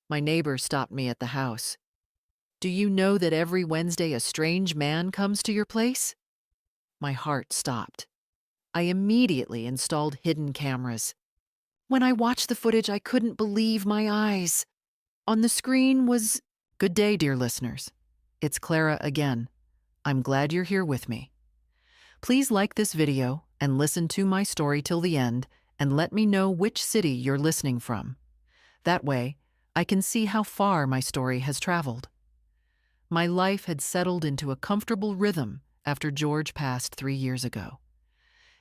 My neighbor stopped me at the house. "Do you know that every Wednesday a strange man comes to your place?" My heart stopped. I immediately installed hidden cameras. When I watched the footage, I couldn't believe my eyes. On the screen was, "Good day, dear listeners. It's Clara again. I'm glad you're here with me. Please like this video and listen to my story till the end and let me know which city you're listening from. That way, I can see how far my story has traveled." My life had settled into a comfortable rhythm after George passed 3 years ago.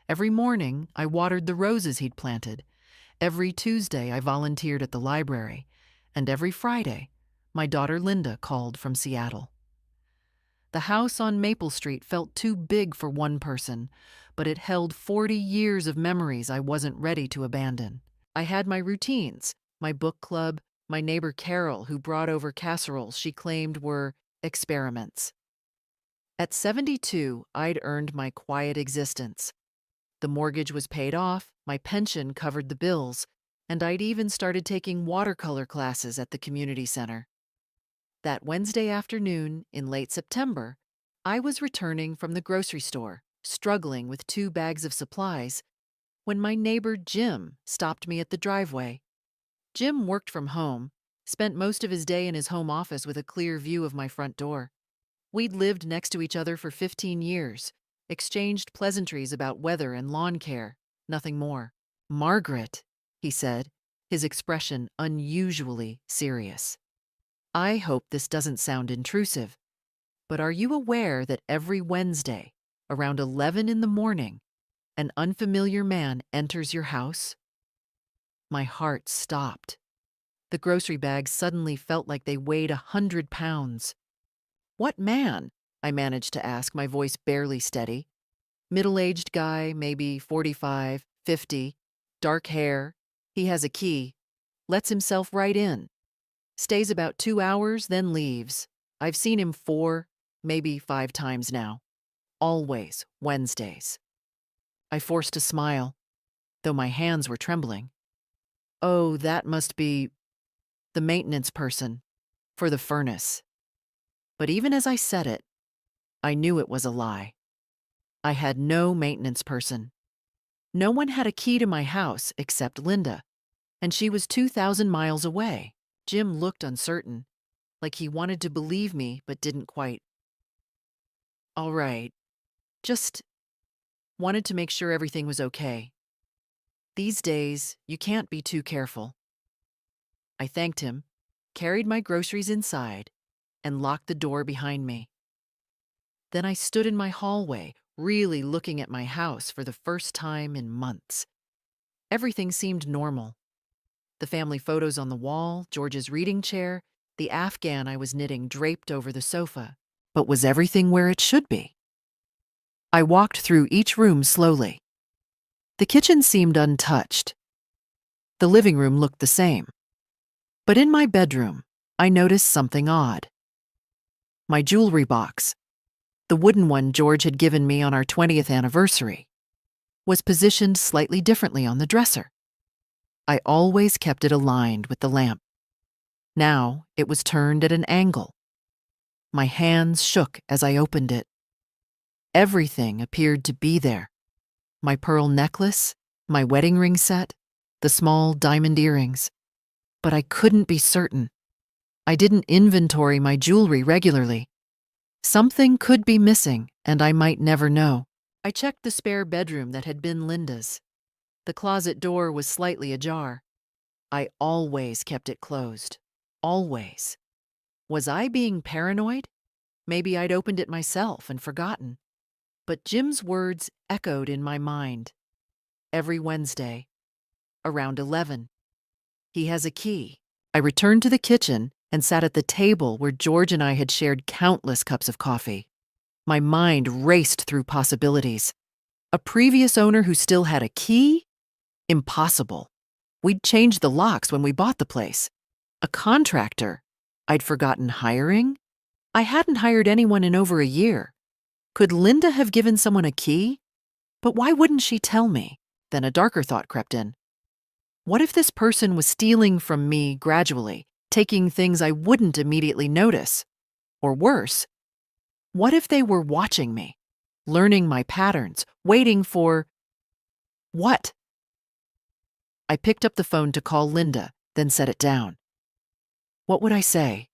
Every morning, I watered the roses he'd planted. Every Tuesday, I volunteered at the library. And every Friday, my daughter Linda called from Seattle. The house on Maple Street felt too big for one person, but it held 40 years of memories I wasn't ready to abandon. I had my routines, my book club, my neighbor Carol, who brought over casseroles she claimed were experiments. At 72, I'd earned my quiet existence. The mortgage was paid off, my pension covered the bills, and I'd even started taking watercolor classes at the community center. That Wednesday afternoon in late September, I was returning from the grocery store, struggling with 2 bags of supplies, when my neighbor Jim stopped me at the driveway. Jim worked from home, spent most of his day in his home office with a clear view of my front door. We'd lived next to each other for 15 years, exchanged pleasantries about weather and lawn care, nothing more. "Margaret," he said, his expression unusually serious. "I hope this doesn't sound intrusive, but are you aware that every Wednesday, around 11 in the morning, an unfamiliar man enters your house?" My heart stopped. The grocery bags suddenly felt like they weighed 100 pounds. "What man?" I managed to ask, my voice barely steady. "Middle-aged guy, maybe 45, 50, dark hair. He has a key. Lets himself right in. Stays about 2 hours, then leaves. I've seen him 4, maybe 5 times now. Always Wednesdays." I forced a smile, though my hands were trembling. "Oh, that must be the maintenance person for the furnace." But even as I said it, I knew it was a lie. I had no maintenance person. No one had a key to my house except Linda, and she was 2,000 miles away. Jim looked uncertain, like he wanted to believe me but didn't quite. "All right, just wanted to make sure everything was okay. These days, you can't be too careful." I thanked him, carried my groceries inside, and locked the door behind me. Then I stood in my hallway, really looking at my house for the first time in months. Everything seemed normal. The family photos on the wall, George's reading chair, the Afghan I was knitting draped over the sofa. But was everything where it should be? I walked through each room slowly. The kitchen seemed untouched. The living room looked the same. But in my bedroom, I noticed something odd. My jewelry box, the wooden one George had given me on our 20th anniversary, was positioned slightly differently on the dresser. I always kept it aligned with the lamp. Now it was turned at an angle. My hands shook as I opened it. Everything appeared to be there. My pearl necklace, my wedding ring set, the small diamond earrings. But I couldn't be certain. I didn't inventory my jewelry regularly. Something could be missing, and I might never know. I checked the spare bedroom that had been Linda's. The closet door was slightly ajar. I always kept it closed. Always. Was I being paranoid? Maybe I'd opened it myself and forgotten. But Jim's words echoed in my mind. Every Wednesday, around 11. He has a key. I returned to the kitchen and sat at the table where George and I had shared countless cups of coffee. My mind raced through possibilities. A previous owner who still had a key? Impossible. We'd changed the locks when we bought the place. A contractor I'd forgotten hiring? I hadn't hired anyone in over a year. Could Linda have given someone a key? But why wouldn't she tell me? Then a darker thought crept in. What if this person was stealing from me gradually, taking things I wouldn't immediately notice. Or worse, what if they were watching me, learning my patterns, waiting for what? I picked up the phone to call Linda, then set it down. What would I say?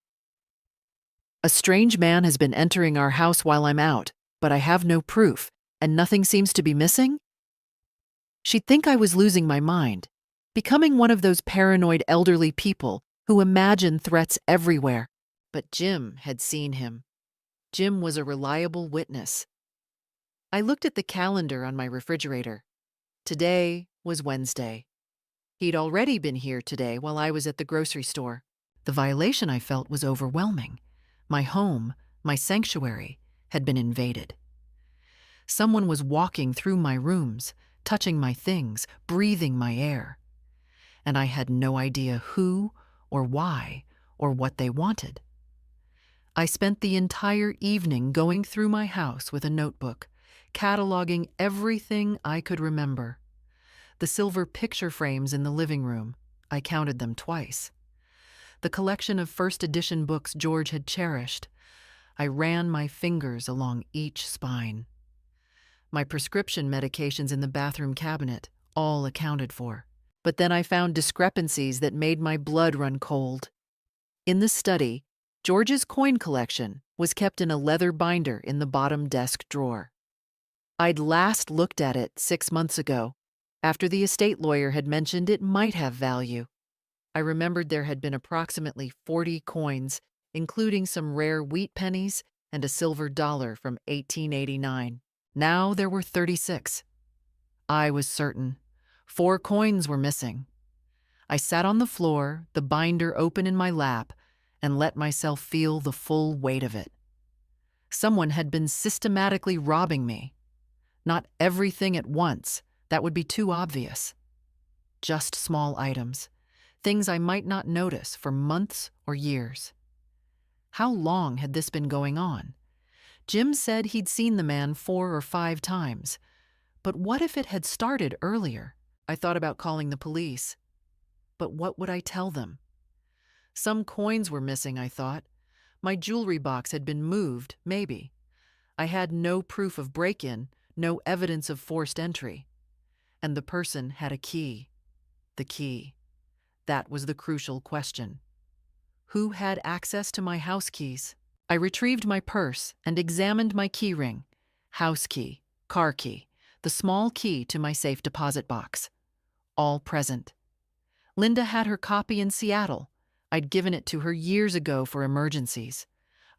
A strange man has been entering our house while I'm out, but I have no proof, and nothing seems to be missing? She'd think I was losing my mind, becoming one of those paranoid elderly people who imagine threats everywhere. But Jim had seen him. Jim was a reliable witness. I looked at the calendar on my refrigerator. Today was Wednesday. He'd already been here today while I was at the grocery store. The violation I felt was overwhelming. My home, my sanctuary, had been invaded. Someone was walking through my rooms, touching my things, breathing my air. And I had no idea who or why or what they wanted. I spent the entire evening going through my house with a notebook, cataloging everything I could remember. The silver picture frames in the living room, I counted them twice. The collection of first edition books George had cherished, I ran my fingers along each spine. My prescription medications in the bathroom cabinet, all accounted for. But then I found discrepancies that made my blood run cold. In the study, George's coin collection was kept in a leather binder in the bottom desk drawer. I'd last looked at it 6 months ago, after the estate lawyer had mentioned it might have value. I remembered there had been approximately 40 coins, including some rare wheat pennies and a silver dollar from 1889. Now there were 36. I was certain. 4 coins were missing. I sat on the floor, the binder open in my lap, and let myself feel the full weight of it. Someone had been systematically robbing me. Not everything at once, that would be too obvious. Just small items, things I might not notice for months or years. How long had this been going on? Jim said he'd seen the man 4 or 5 times. But what if it had started earlier? I thought about calling the police. But what would I tell them? Some coins were missing, I thought. My jewelry box had been moved, maybe. I had no proof of break-in, no evidence of forced entry. And the person had a key. The key. That was the crucial question. Who had access to my house keys? I retrieved my purse and examined my key ring. House key, car key, the small key to my safe deposit box. All present. Linda had her copy in Seattle. I'd given it to her years ago for emergencies.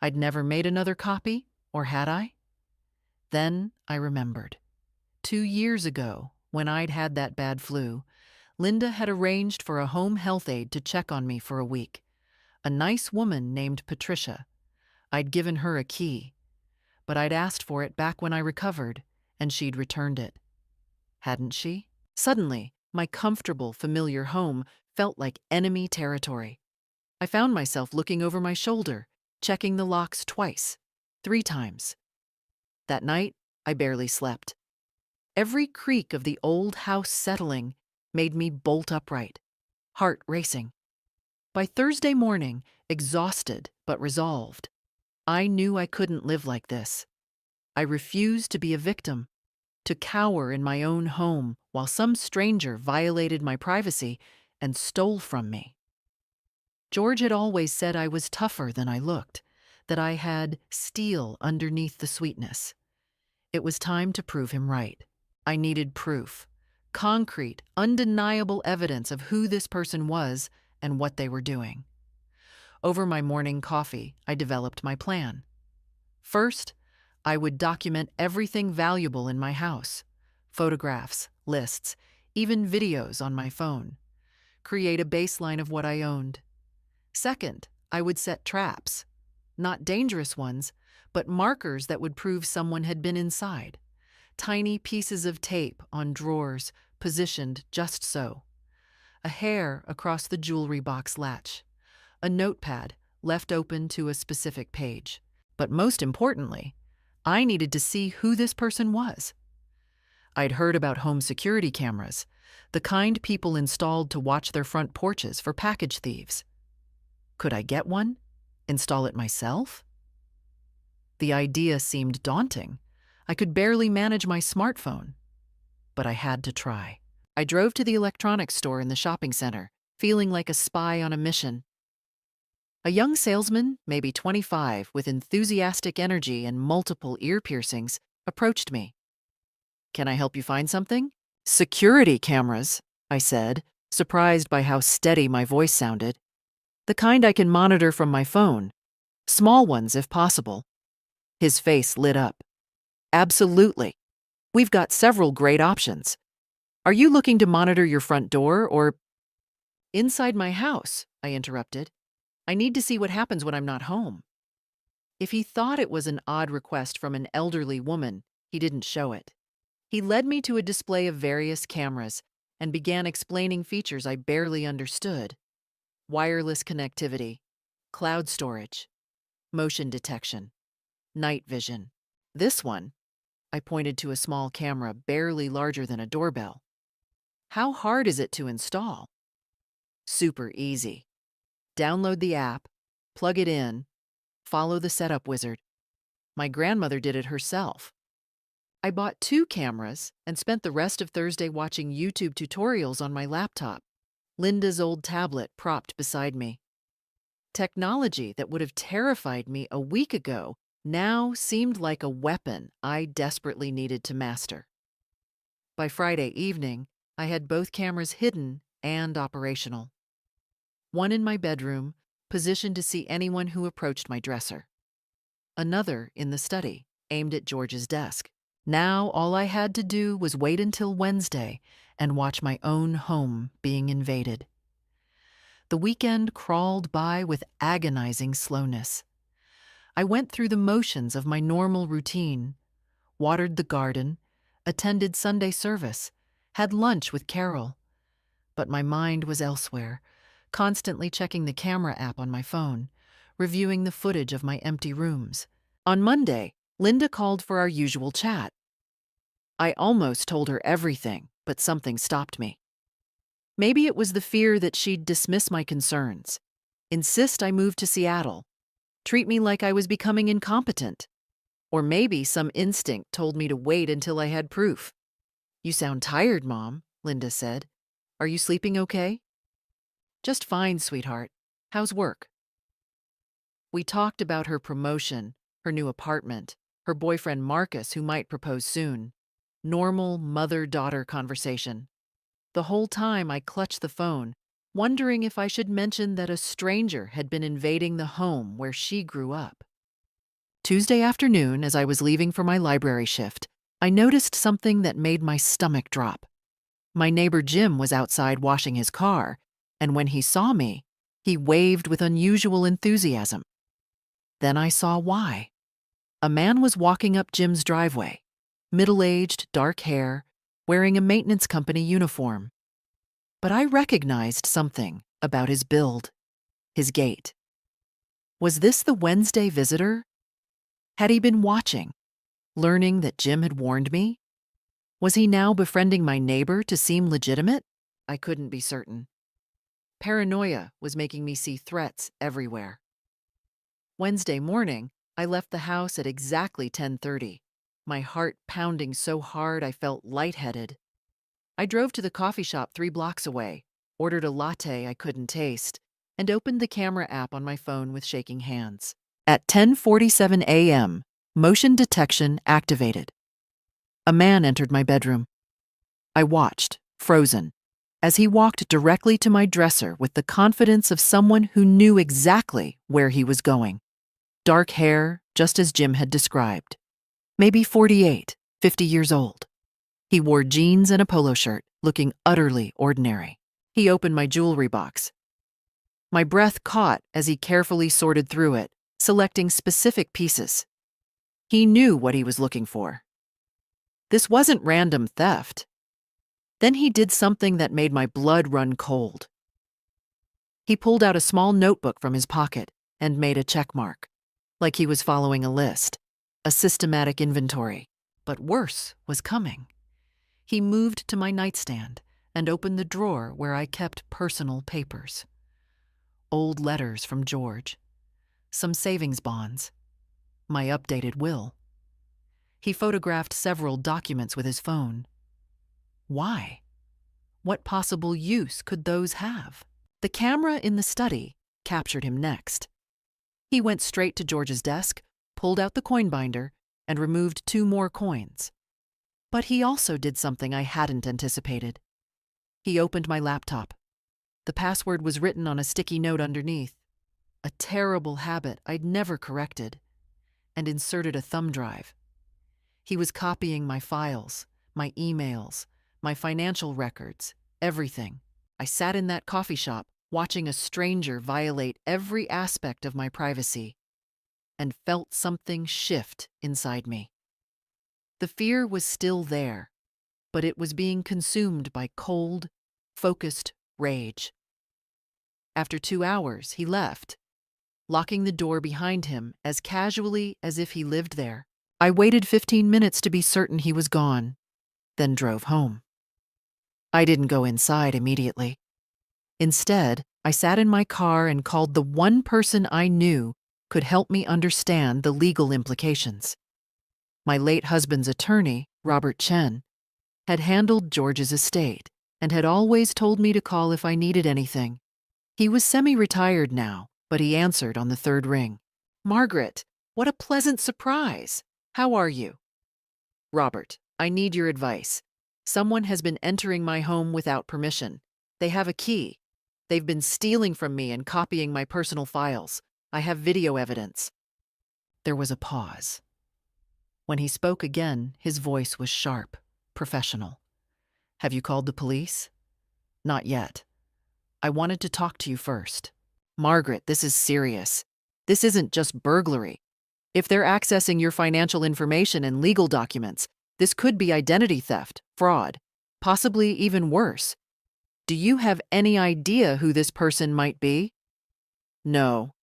I'd never made another copy, or had I? Then I remembered. 2 years ago, when I'd had that bad flu, Linda had arranged for a home health aide to check on me for a week. A nice woman named Patricia. I'd given her a key, but I'd asked for it back when I recovered, and she'd returned it. Hadn't she? Suddenly, my comfortable, familiar home felt like enemy territory. I found myself looking over my shoulder, checking the locks twice, 3 times. That night, I barely slept. Every creak of the old house settling made me bolt upright, heart racing. By Thursday morning, exhausted but resolved, I knew I couldn't live like this. I refused to be a victim, to cower in my own home while some stranger violated my privacy and stole from me. George had always said I was tougher than I looked, that I had steel underneath the sweetness. It was time to prove him right. I needed proof, concrete, undeniable evidence of who this person was and what they were doing. Over my morning coffee, I developed my plan. First, I would document everything valuable in my house: photographs, lists, even videos on my phone. Create a baseline of what I owned. Second, I would set traps. Not dangerous ones, but markers that would prove someone had been inside. Tiny pieces of tape on drawers, positioned just so. A hair across the jewelry box latch. A notepad left open to a specific page. But most importantly, I needed to see who this person was. I'd heard about home security cameras, the kind people installed to watch their front porches for package thieves. Could I get one? Install it myself? The idea seemed daunting. I could barely manage my smartphone, but I had to try. I drove to the electronics store in the shopping center, feeling like a spy on a mission. A young salesman, maybe 25, with enthusiastic energy and multiple ear piercings, approached me. "Can I help you find something?" "Security cameras," I said, surprised by how steady my voice sounded. "The kind I can monitor from my phone. Small ones, if possible." His face lit up. "Absolutely. We've got several great options. Are you looking to monitor your front door or—" "Inside my house," I interrupted. "I need to see what happens when I'm not home." If he thought it was an odd request from an elderly woman, he didn't show it. He led me to a display of various cameras and began explaining features I barely understood: wireless connectivity, cloud storage, motion detection, night vision. "This one," I pointed to a small camera barely larger than a doorbell. "How hard is it to install?" "Super easy. Download the app, plug it in, follow the setup wizard. My grandmother did it herself." I bought 2 cameras and spent the rest of Thursday watching YouTube tutorials on my laptop, Linda's old tablet propped beside me. Technology that would have terrified me a week ago now seemed like a weapon I desperately needed to master. By Friday evening, I had both cameras hidden and operational. One in my bedroom, positioned to see anyone who approached my dresser. Another in the study, aimed at George's desk. Now all I had to do was wait until Wednesday and watch my own home being invaded. The weekend crawled by with agonizing slowness. I went through the motions of my normal routine, watered the garden, attended Sunday service, had lunch with Carol. But my mind was elsewhere, constantly checking the camera app on my phone, reviewing the footage of my empty rooms. On Monday, Linda called for our usual chat. I almost told her everything, but something stopped me. Maybe it was the fear that she'd dismiss my concerns, insist I move to Seattle, treat me like I was becoming incompetent. Or maybe some instinct told me to wait until I had proof. "You sound tired, Mom," Linda said. "Are you sleeping okay?" "Just fine, sweetheart. How's work?" We talked about her promotion, her new apartment, her boyfriend Marcus, who might propose soon. Normal mother-daughter conversation. The whole time I clutched the phone, wondering if I should mention that a stranger had been invading the home where she grew up. Tuesday afternoon, as I was leaving for my library shift, I noticed something that made my stomach drop. My neighbor Jim was outside washing his car, and when he saw me, he waved with unusual enthusiasm. Then I saw why. A man was walking up Jim's driveway, middle-aged, dark hair, wearing a maintenance company uniform. But I recognized something about his build, his gait. Was this the Wednesday visitor? Had he been watching, learning that Jim had warned me? Was he now befriending my neighbor to seem legitimate? I couldn't be certain. Paranoia was making me see threats everywhere. Wednesday morning, I left the house at exactly 10:30, my heart pounding so hard I felt lightheaded. I drove to the coffee shop 3 blocks away, ordered a latte I couldn't taste, and opened the camera app on my phone with shaking hands. At 10:47 a.m., motion detection activated. A man entered my bedroom. I watched, frozen, as he walked directly to my dresser with the confidence of someone who knew exactly where he was going. Dark hair, just as Jim had described. Maybe 48, 50 years old. He wore jeans and a polo shirt, looking utterly ordinary. He opened my jewelry box. My breath caught as he carefully sorted through it, selecting specific pieces. He knew what he was looking for. This wasn't random theft. Then he did something that made my blood run cold. He pulled out a small notebook from his pocket and made a check mark, like he was following a list, a systematic inventory. But worse was coming. He moved to my nightstand and opened the drawer where I kept personal papers. old letters from George, some savings bonds, my updated will. He photographed several documents with his phone. Why? What possible use could those have? The camera in the study captured him next. He went straight to George's desk, pulled out the coin binder, and removed 2 more coins. But he also did something I hadn't anticipated. He opened my laptop. The password was written on a sticky note underneath, a terrible habit I'd never corrected, and inserted a thumb drive. He was copying my files, my emails, my financial records, everything. I sat in that coffee shop, watching a stranger violate every aspect of my privacy, and felt something shift inside me. The fear was still there, but it was being consumed by cold, focused rage. After 2 hours, he left, locking the door behind him as casually as if he lived there. I waited 15 minutes to be certain he was gone, then drove home. I didn't go inside immediately. Instead, I sat in my car and called the one person I knew could help me understand the legal implications. My late husband's attorney, Robert Chen, had handled George's estate and had always told me to call if I needed anything. He was semi-retired now, but he answered on the 3rd ring. "Margaret, what a pleasant surprise. How are you?" "Robert, I need your advice. Someone has been entering my home without permission. They have a key. They've been stealing from me and copying my personal files. I have video evidence." There was a pause. When he spoke again, his voice was sharp, professional. "Have you called the police?" "Not yet. I wanted to talk to you first." "Margaret, this is serious. This isn't just burglary. If they're accessing your financial information and legal documents, this could be identity theft, fraud, possibly even worse. Do you have any idea who this person might be?" "No.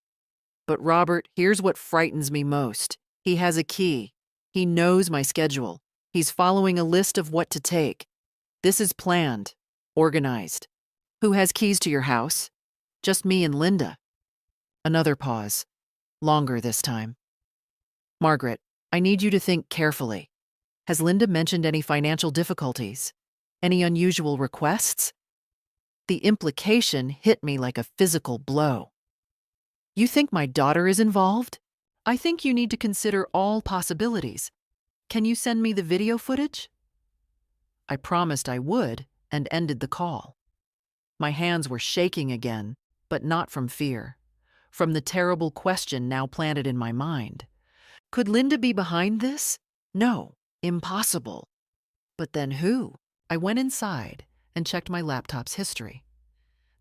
But Robert, here's what frightens me most. He has a key. He knows my schedule. He's following a list of what to take. This is planned, organized. Who has keys to your house?" "Just me and Linda." Another pause, longer this time. "Margaret, I need you to think carefully. Has Linda mentioned any financial difficulties? Any unusual requests?" The implication hit me like a physical blow. "You think my daughter is involved? I think you need to consider all possibilities. Can you send me the video footage?" I promised I would and ended the call. My hands were shaking again, but not from fear, from the terrible question now planted in my mind. Could Linda be behind this? No, impossible. But then who? I went inside and checked my laptop's history.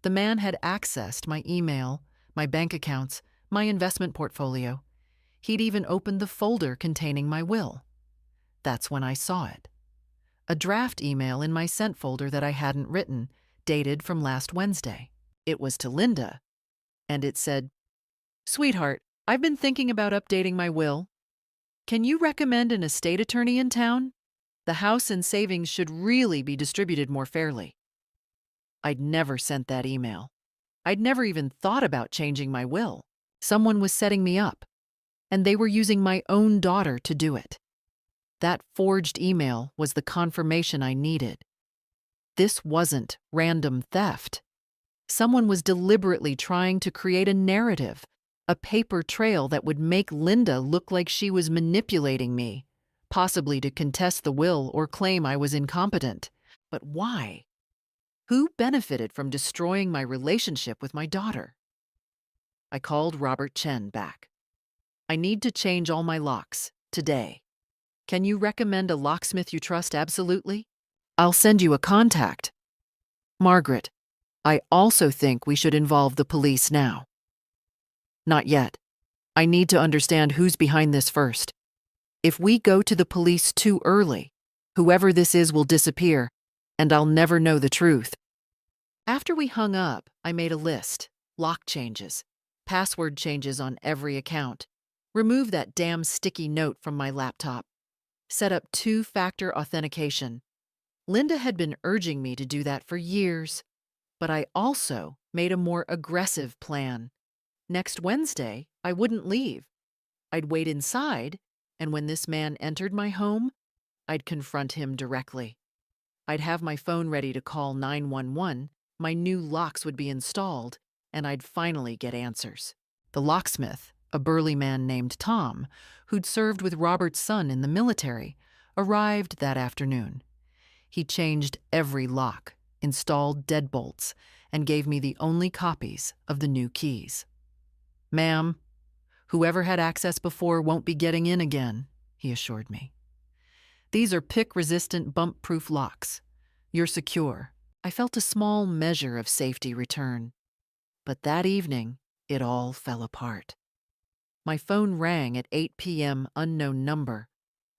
The man had accessed my email, my bank accounts, my investment portfolio. He'd even opened the folder containing my will. That's when I saw it. A draft email in my sent folder that I hadn't written, dated from last Wednesday. It was to Linda, and it said, "Sweetheart, I've been thinking about updating my will. Can you recommend an estate attorney in town? The house and savings should really be distributed more fairly." I'd never sent that email. I'd never even thought about changing my will. Someone was setting me up, and they were using my own daughter to do it. That forged email was the confirmation I needed. This wasn't random theft. Someone was deliberately trying to create a narrative, a paper trail that would make Linda look like she was manipulating me, possibly to contest the will or claim I was incompetent. But why? Who benefited from destroying my relationship with my daughter? I called Robert Chen back. "I need to change all my locks, today. Can you recommend a locksmith you trust absolutely? I'll send you a contact." "Margaret, I also think we should involve the police now." "Not yet. I need to understand who's behind this first. If we go to the police too early, whoever this is will disappear, and I'll never know the truth." After we hung up, I made a list: lock changes, password changes on every account, remove that damn sticky note from my laptop, set up 2-factor authentication. Linda had been urging me to do that for years, but I also made a more aggressive plan. Next Wednesday, I wouldn't leave. I'd wait inside, and when this man entered my home, I'd confront him directly. I'd have my phone ready to call 911, my new locks would be installed, and I'd finally get answers. The locksmith, a burly man named Tom, who'd served with Robert's son in the military, arrived that afternoon. He changed every lock, installed deadbolts, and gave me the only copies of the new keys. "Ma'am, whoever had access before won't be getting in again," he assured me. "These are pick-resistant, bump-proof locks. You're secure." I felt a small measure of safety return. But that evening, it all fell apart. My phone rang at 8 p.m., unknown number.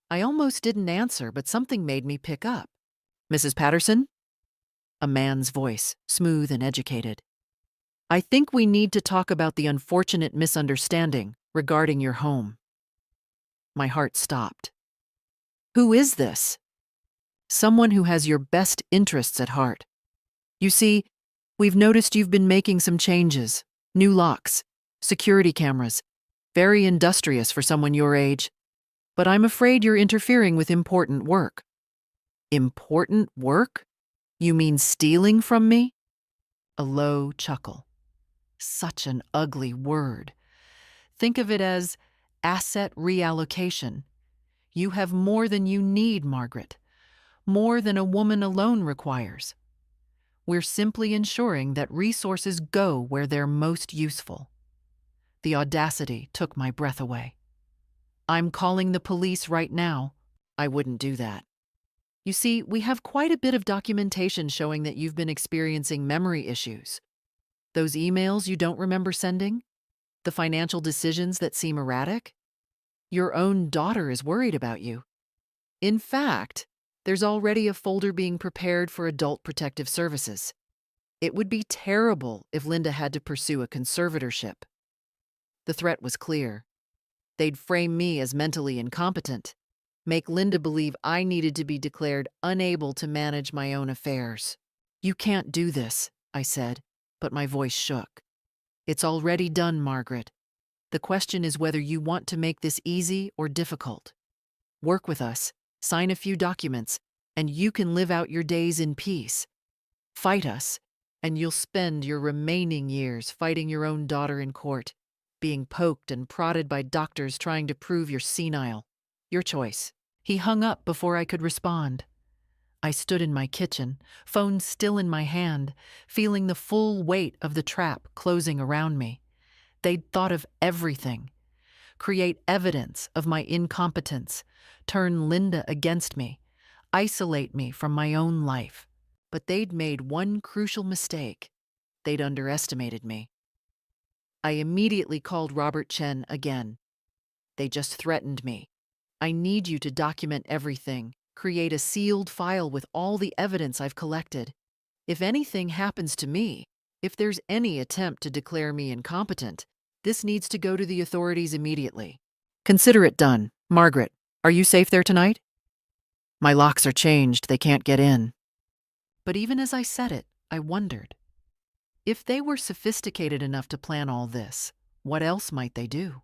I almost didn't answer, but something made me pick up. "Mrs. Patterson?" A man's voice, smooth and educated. "I think we need to talk about the unfortunate misunderstanding regarding your home." My heart stopped. "Who is this?" "Someone who has your best interests at heart. You see, we've noticed you've been making some changes. New locks, security cameras. Very industrious for someone your age. But I'm afraid you're interfering with important work." "Important work? You mean stealing from me?" A low chuckle. Such an ugly word. Think of it as asset reallocation. You have more than you need, Margaret. More than a woman alone requires. We're simply ensuring that resources go where they're most useful. The audacity took my breath away. "I'm calling the police right now." I wouldn't do that. "You see, we have quite a bit of documentation showing that you've been experiencing memory issues. Those emails you don't remember sending? The financial decisions that seem erratic? Your own daughter is worried about you. In fact, there's already a folder being prepared for adult protective services. It would be terrible if Linda had to pursue a conservatorship." The threat was clear. They'd frame me as mentally incompetent, make Linda believe I needed to be declared unable to manage my own affairs. "You can't do this," I said, but my voice shook. "It's already done, Margaret. The question is whether you want to make this easy or difficult. Work with us, sign a few documents, and you can live out your days in peace. Fight us, and you'll spend your remaining years fighting your own daughter in court, being poked and prodded by doctors trying to prove you're senile. Your choice." He hung up before I could respond. I stood in my kitchen, phone still in my hand, feeling the full weight of the trap closing around me. They'd thought of everything. Create evidence of my incompetence, turn Linda against me, isolate me from my own life. But they'd made one crucial mistake. They'd underestimated me. I immediately called Robert Chen again. "They just threatened me. I need you to document everything, create a sealed file with all the evidence I've collected. If anything happens to me, if there's any attempt to declare me incompetent, this needs to go to the authorities immediately. Consider it done. Margaret, are you safe there tonight?" "My locks are changed. They can't get in." But even as I said it, I wondered. If they were sophisticated enough to plan all this, what else might they do?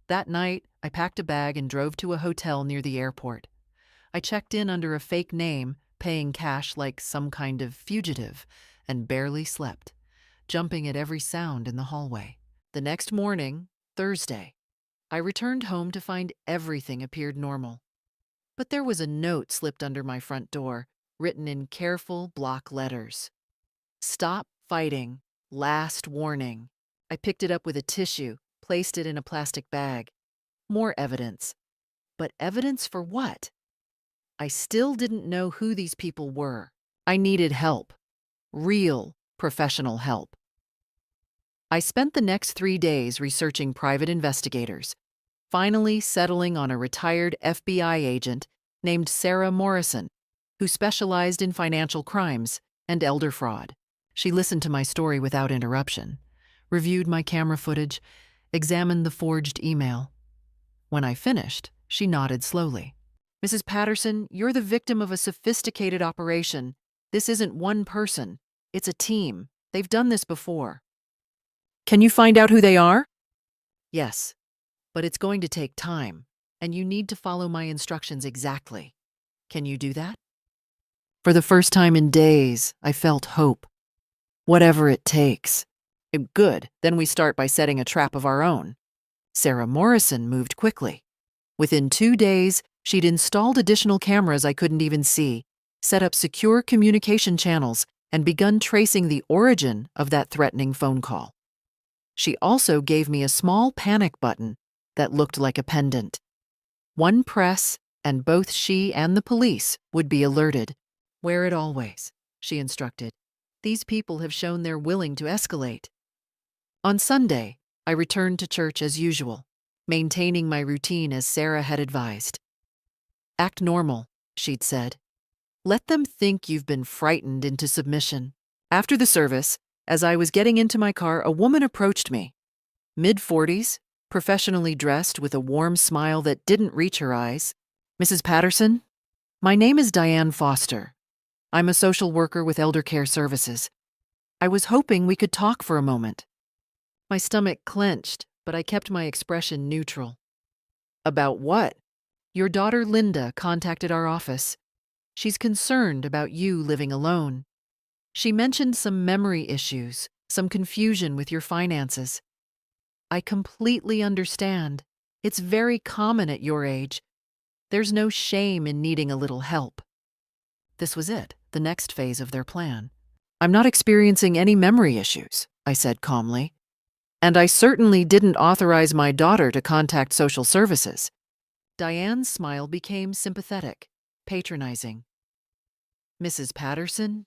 That night, I packed a bag and drove to a hotel near the airport. I checked in under a fake name, paying cash like some kind of fugitive, and barely slept, jumping at every sound in the hallway. The next morning, Thursday, I returned home to find everything appeared normal. But there was a note slipped under my front door, written in careful block letters. "Stop fighting. Last warning." I picked it up with a tissue, placed it in a plastic bag. More evidence. But evidence for what? I still didn't know who these people were. I needed help. Real, professional help. I spent the next 3 days researching private investigators, finally settling on a retired FBI agent named Sarah Morrison, who specialized in financial crimes and elder fraud. She listened to my story without interruption, reviewed my camera footage, examined the forged email. When I finished, she nodded slowly. "Mrs. Patterson, you're the victim of a sophisticated operation. This isn't one person. It's a team. They've done this before. Can you find out who they are? Yes, but it's going to take time, and you need to follow my instructions exactly. Can you do that? For the first time in days, I felt hope. Whatever it takes. Good, then we start by setting a trap of our own. Sarah Morrison moved quickly. Within 2 days, she'd installed additional cameras I couldn't even see, set up secure communication channels, and begun tracing the origin of that threatening phone call. She also gave me a small panic button that looked like a pendant. One press, and both she and the police would be alerted. Wear it always, she instructed. These people have shown they're willing to escalate. On Sunday, I returned to church as usual, maintaining my routine as Sarah had advised. Act normal, she'd said. Let them think you've been frightened into submission. After the service, as I was getting into my car, a woman approached me. Mid-40s, professionally dressed with a warm smile that didn't reach her eyes. Mrs. Patterson? My name is Diane Foster. I'm a social worker with Elder Care Services. I was hoping we could talk for a moment. My stomach clenched, but I kept my expression neutral. About what? Your daughter Linda contacted our office. She's concerned about you living alone. She mentioned some memory issues, some confusion with your finances. I completely understand. It's very common at your age. There's no shame in needing a little help. This was it, the next phase of their plan. I'm not experiencing any memory issues, I said calmly. And I certainly didn't authorize my daughter to contact social services. Diane's smile became sympathetic, patronizing. Mrs. Patterson?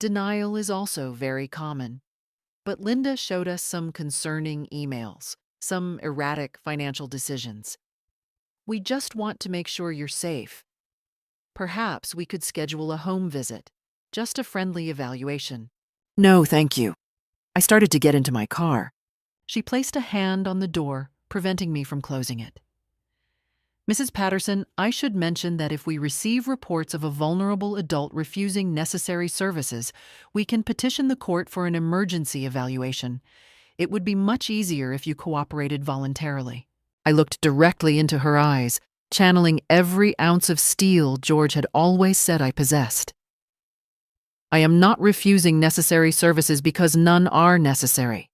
Denial is also very common. But Linda showed us some concerning emails, some erratic financial decisions. We just want to make sure you're safe. Perhaps we could schedule a home visit, just a friendly evaluation. No, thank you. I started to get into my car. She placed a hand on the door, preventing me from closing it. Mrs. Patterson, I should mention that if we receive reports of a vulnerable adult refusing necessary services, we can petition the court for an emergency evaluation. It would be much easier if you cooperated voluntarily. I looked directly into her eyes, channeling every ounce of steel George had always said I possessed. I am not refusing necessary services because none are necessary.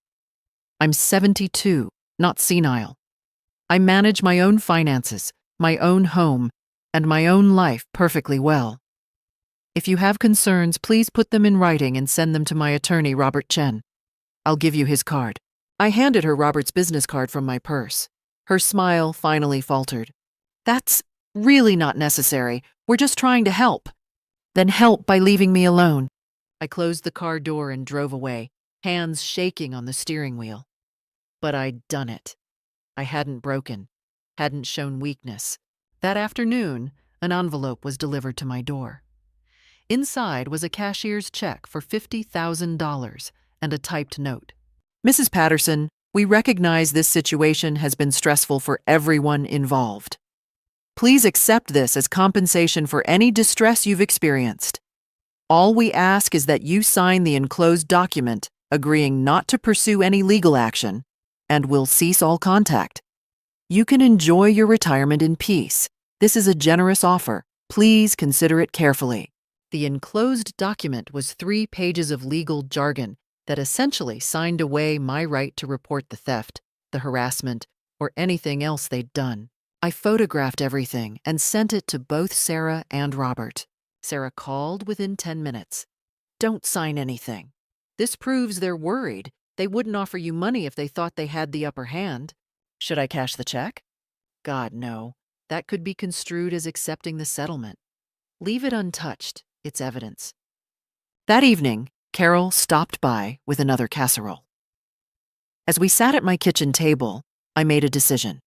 I'm 72, not senile. I manage my own finances, my own home, and my own life perfectly well. If you have concerns, please put them in writing and send them to my attorney, Robert Chen. I'll give you his card. I handed her Robert's business card from my purse. Her smile finally faltered. That's really not necessary. We're just trying to help. Then help by leaving me alone. I closed the car door and drove away, hands shaking on the steering wheel. But I'd done it. I hadn't broken, hadn't shown weakness. That afternoon, an envelope was delivered to my door. Inside was a cashier's check for $50,000 and a typed note. Mrs. Patterson, we recognize this situation has been stressful for everyone involved. Please accept this as compensation for any distress you've experienced. All we ask is that you sign the enclosed document agreeing not to pursue any legal action, and we'll cease all contact. You can enjoy your retirement in peace. This is a generous offer. Please consider it carefully. The enclosed document was 3 pages of legal jargon that essentially signed away my right to report the theft, the harassment, or anything else they'd done. I photographed everything and sent it to both Sarah and Robert. Sarah called within 10 minutes. Don't sign anything. This proves they're worried. They wouldn't offer you money if they thought they had the upper hand. Should I cash the check? God, no. That could be construed as accepting the settlement. Leave it untouched. It's evidence. That evening, Carol stopped by with another casserole. As we sat at my kitchen table, I made a decision.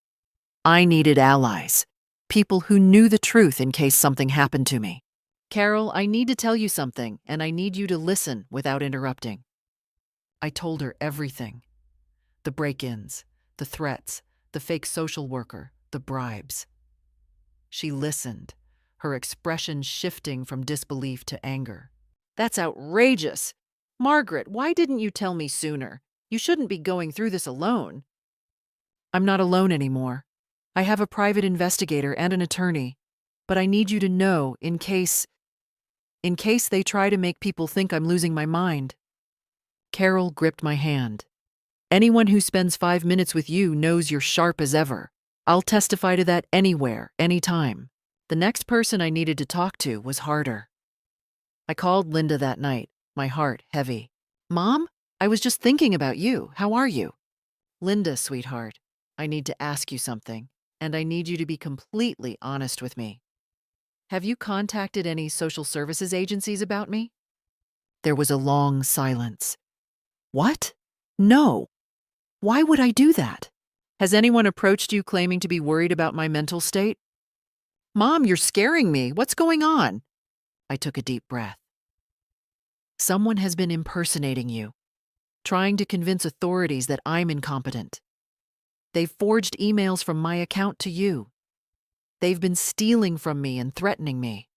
I needed allies, people who knew the truth in case something happened to me. Carol, I need to tell you something, and I need you to listen without interrupting. I told her everything. The break-ins, the threats, the fake social worker, the bribes. She listened, her expression shifting from disbelief to anger. That's outrageous. Margaret, why didn't you tell me sooner? You shouldn't be going through this alone. I'm not alone anymore. I have a private investigator and an attorney. But I need you to know in case they try to make people think I'm losing my mind. Carol gripped my hand. Anyone who spends 5 minutes with you knows you're sharp as ever. I'll testify to that anywhere, anytime. The next person I needed to talk to was harder. I called Linda that night, my heart heavy. Mom, I was just thinking about you. How are you? Linda, sweetheart, I need to ask you something, and I need you to be completely honest with me. Have you contacted any social services agencies about me? There was a long silence. What? No. Why would I do that? Has anyone approached you claiming to be worried about my mental state? Mom, you're scaring me. What's going on? I took a deep breath. Someone has been impersonating you, trying to convince authorities that I'm incompetent. They've forged emails from my account to you. They've been stealing from me and threatening me.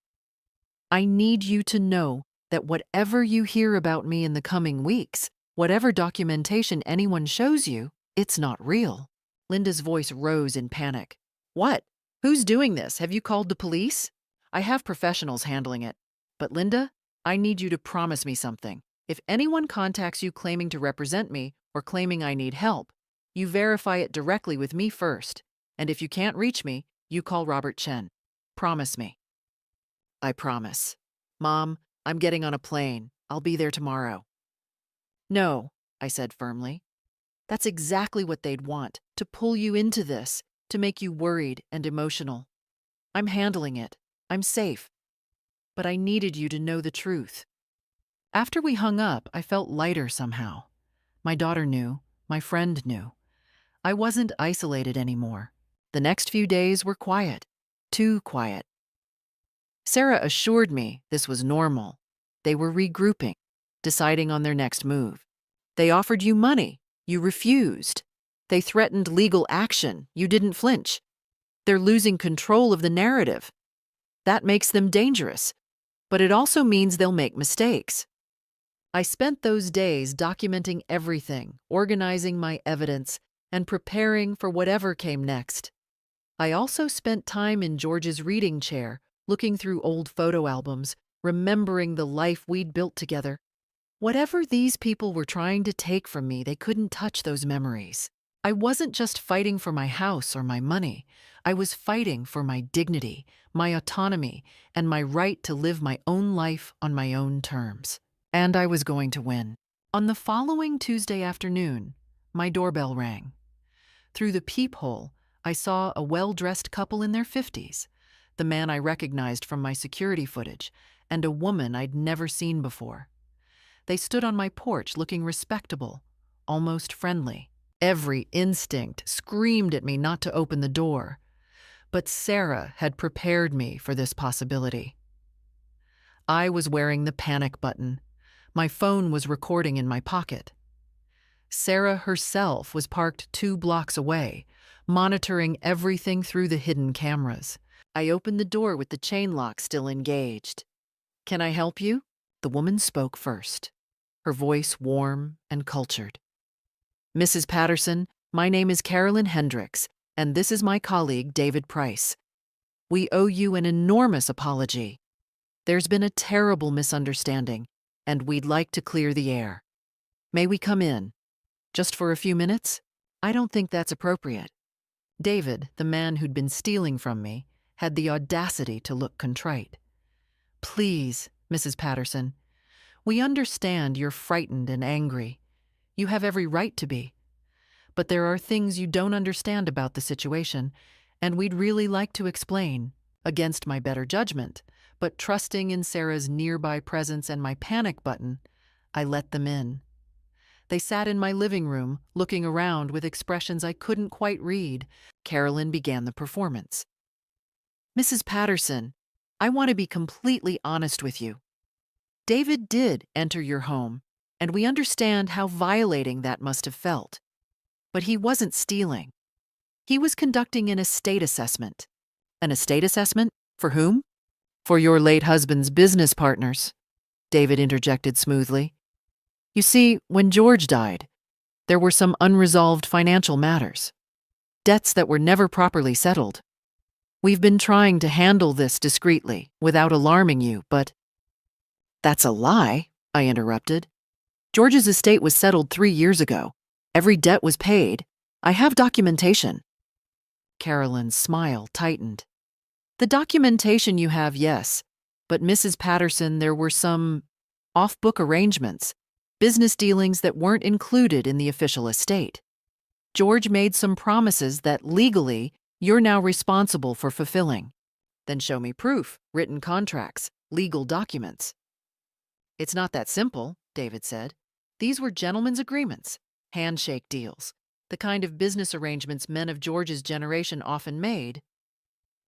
I need you to know that whatever you hear about me in the coming weeks, whatever documentation anyone shows you, it's not real. Linda's voice rose in panic. What? Who's doing this? Have you called the police? I have professionals handling it. But Linda, I need you to promise me something. If anyone contacts you claiming to represent me or claiming I need help, you verify it directly with me first. And if you can't reach me, you call Robert Chen. Promise me. I promise. Mom, I'm getting on a plane. I'll be there tomorrow. No, I said firmly. That's exactly what they'd want, to pull you into this, to make you worried and emotional. I'm handling it. I'm safe. But I needed you to know the truth. After we hung up, I felt lighter somehow. My daughter knew. My friend knew. I wasn't isolated anymore. The next few days were quiet. Too quiet. Sarah assured me this was normal. They were regrouping, deciding on their next move. They offered you money. You refused. They threatened legal action. You didn't flinch. They're losing control of the narrative. That makes them dangerous, but it also means they'll make mistakes. I spent those days documenting everything, organizing my evidence, and preparing for whatever came next. I also spent time in George's reading chair, looking through old photo albums, remembering the life we'd built together. Whatever these people were trying to take from me, they couldn't touch those memories. I wasn't just fighting for my house or my money. I was fighting for my dignity, my autonomy, and my right to live my own life on my own terms. And I was going to win. On the following Tuesday afternoon, my doorbell rang. Through the peephole, I saw a well-dressed couple in their 50s, the man I recognized from my security footage, and a woman I'd never seen before. They stood on my porch looking respectable, almost friendly. Every instinct screamed at me not to open the door, but Sarah had prepared me for this possibility. I was wearing the panic button. My phone was recording in my pocket. Sarah herself was parked 2 blocks away, monitoring everything through the hidden cameras. I opened the door with the chain lock still engaged. "Can I help you?" The woman spoke first, her voice warm and cultured. "Mrs. Patterson, my name is Carolyn Hendricks, and this is my colleague, David Price. We owe you an enormous apology. There's been a terrible misunderstanding, and we'd like to clear the air. May we come in? Just for a few minutes? I don't think that's appropriate." David, the man who'd been stealing from me, had the audacity to look contrite. "Please, Mrs. Patterson, we understand you're frightened and angry. You have every right to be. But there are things you don't understand about the situation, and we'd really like to explain, against my better judgment, but trusting in Sarah's nearby presence and my panic button, I let them in. They sat in my living room, looking around with expressions I couldn't quite read. Carolyn began the performance. "Mrs. Patterson, I want to be completely honest with you. David did enter your home, and we understand how violating that must have felt. But he wasn't stealing. He was conducting an estate assessment." "An estate assessment? For whom?" "For your late husband's business partners," David interjected smoothly. You see, when George died, there were some unresolved financial matters, debts that were never properly settled. We've been trying to handle this discreetly, without alarming you, but— That's a lie, I interrupted. George's estate was settled 3 years ago. Every debt was paid. I have documentation. Carolyn's smile tightened. The documentation you have, yes, but Mrs. Patterson, there were some off-book arrangements, business dealings that weren't included in the official estate. George made some promises that legally you're now responsible for fulfilling. Then show me proof, written contracts, legal documents. It's not that simple, David said. These were gentlemen's agreements, handshake deals, the kind of business arrangements men of George's generation often made.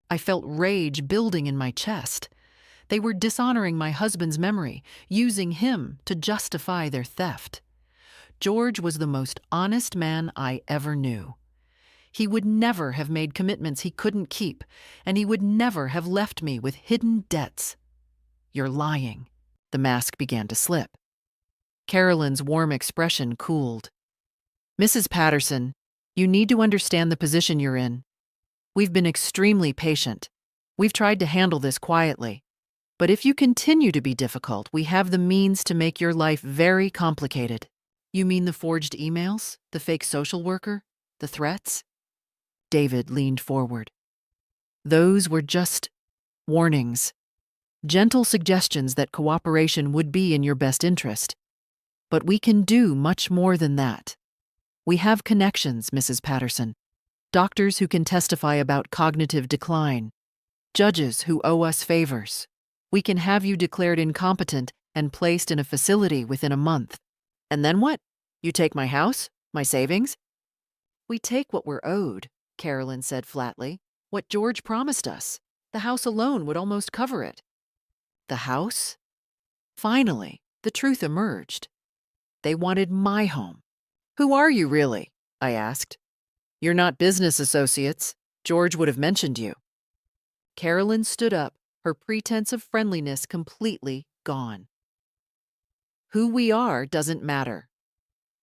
I felt rage building in my chest. They were dishonoring my husband's memory, using him to justify their theft. George was the most honest man I ever knew. He would never have made commitments he couldn't keep, and he would never have left me with hidden debts. You're lying. The mask began to slip. Carolyn's warm expression cooled. Mrs. Patterson, you need to understand the position you're in. We've been extremely patient. We've tried to handle this quietly. But if you continue to be difficult, we have the means to make your life very complicated. You mean the forged emails? The fake social worker? The threats? David leaned forward. Those were just warnings. Gentle suggestions that cooperation would be in your best interest. But we can do much more than that. We have connections, Mrs. Patterson. Doctors who can testify about cognitive decline. Judges who owe us favors. We can have you declared incompetent and placed in a facility within a month. And then what? You take my house? My savings? We take what we're owed, Carolyn said flatly. What George promised us. The house alone would almost cover it. The house? Finally, the truth emerged. They wanted my home. Who are you really? I asked. You're not business associates. George would have mentioned you. Carolyn stood up, her pretense of friendliness completely gone. Who we are doesn't matter.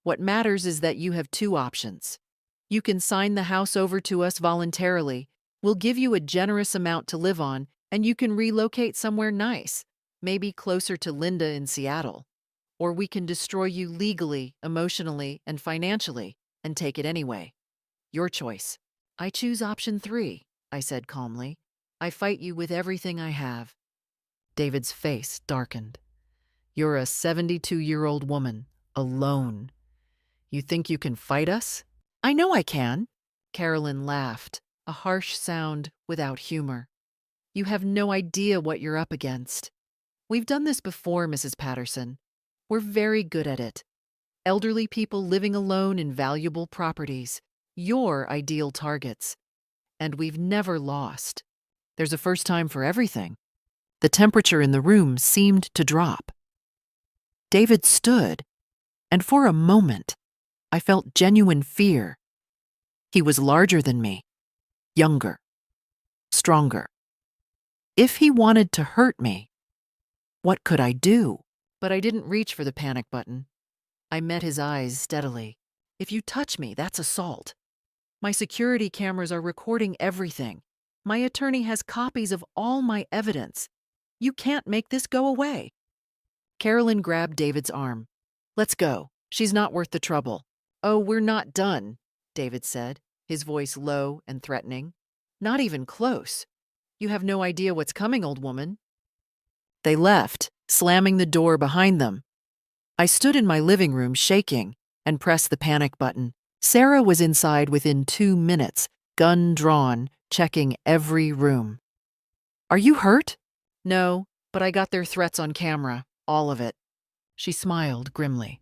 What matters is that you have 2 options. You can sign the house over to us voluntarily. We'll give you a generous amount to live on, and you can relocate somewhere nice, maybe closer to Linda in Seattle. Or we can destroy you legally, emotionally, and financially, and take it anyway. Your choice. I choose option 3, I said calmly. I fight you with everything I have. David's face darkened. You're a 72-year-old woman, alone. You think you can fight us? I know I can. Carolyn laughed, a harsh sound without humor. You have no idea what you're up against. We've done this before, Mrs. Patterson. We're very good at it. Elderly people living alone in valuable properties, your ideal targets. And we've never lost. There's a first time for everything. The temperature in the room seemed to drop. David stood, and for a moment, I felt genuine fear. He was larger than me, younger, stronger. If he wanted to hurt me, what could I do? But I didn't reach for the panic button. I met his eyes steadily. If you touch me, that's assault. My security cameras are recording everything. My attorney has copies of all my evidence. You can't make this go away. Carolyn grabbed David's arm. Let's go. She's not worth the trouble. Oh, we're not done, David said, his voice low and threatening. Not even close. You have no idea what's coming, old woman. They left, slamming the door behind them. I stood in my living room shaking and pressed the panic button. Sarah was inside within 2 minutes, gun drawn, checking every room. Are you hurt? No, but I got their threats on camera, all of it. She smiled grimly.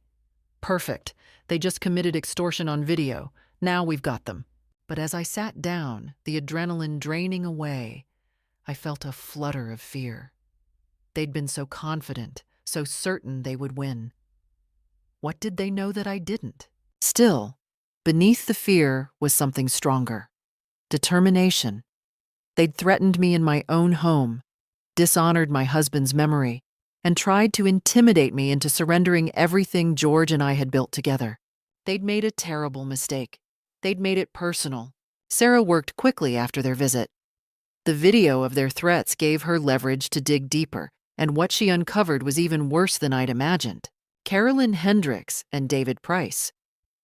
Perfect. They just committed extortion on video. Now we've got them. But as I sat down, the adrenaline draining away, I felt a flutter of fear. They'd been so confident, so certain they would win. What did they know that I didn't? Still, beneath the fear was something stronger. Determination. They'd threatened me in my own home, dishonored my husband's memory, and tried to intimidate me into surrendering everything George and I had built together. They'd made a terrible mistake. They'd made it personal. Sarah worked quickly after their visit. The video of their threats gave her leverage to dig deeper, and what she uncovered was even worse than I'd imagined. Carolyn Hendricks and David Price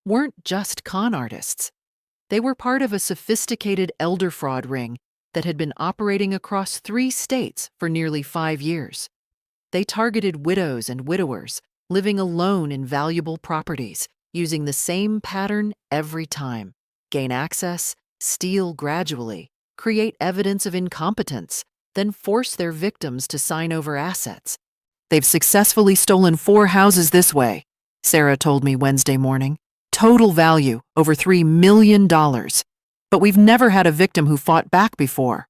weren't just con artists. They were part of a sophisticated elder fraud ring that had been operating across 3 states for nearly 5 years. They targeted widows and widowers living alone in valuable properties, using the same pattern every time: gain access, steal gradually, create evidence of incompetence, then force their victims to sign over assets. They've successfully stolen 4 houses this way, Sarah told me Wednesday morning. Total value over $3 million. But we've never had a victim who fought back before.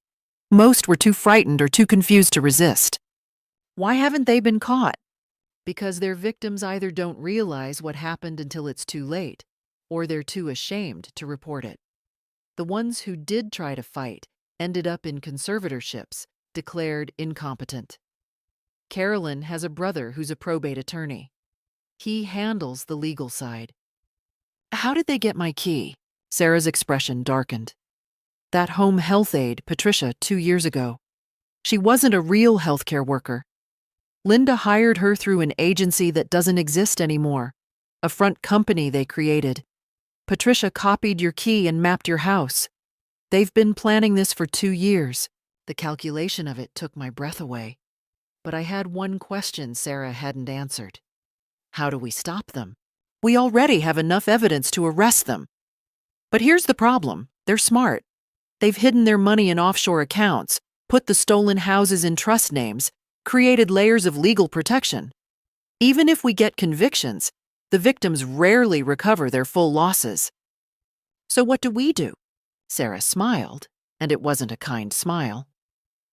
Most were too frightened or too confused to resist. Why haven't they been caught? Because their victims either don't realize what happened until it's too late, or they're too ashamed to report it. The ones who did try to fight ended up in conservatorships, declared incompetent. Carolyn has a brother who's a probate attorney. He handles the legal side. How did they get my key? Sarah's expression darkened. That home health aide, Patricia, 2 years ago. She wasn't a real healthcare worker. Linda hired her through an agency that doesn't exist anymore, a front company they created. Patricia copied your key and mapped your house. They've been planning this for 2 years. The calculation of it took my breath away. But I had one question Sarah hadn't answered. How do we stop them? We already have enough evidence to arrest them. But here's the problem. They're smart. They've hidden their money in offshore accounts, put the stolen houses in trust names, created layers of legal protection. Even if we get convictions, the victims rarely recover their full losses. So what do? Sarah smiled, and it wasn't a kind smile.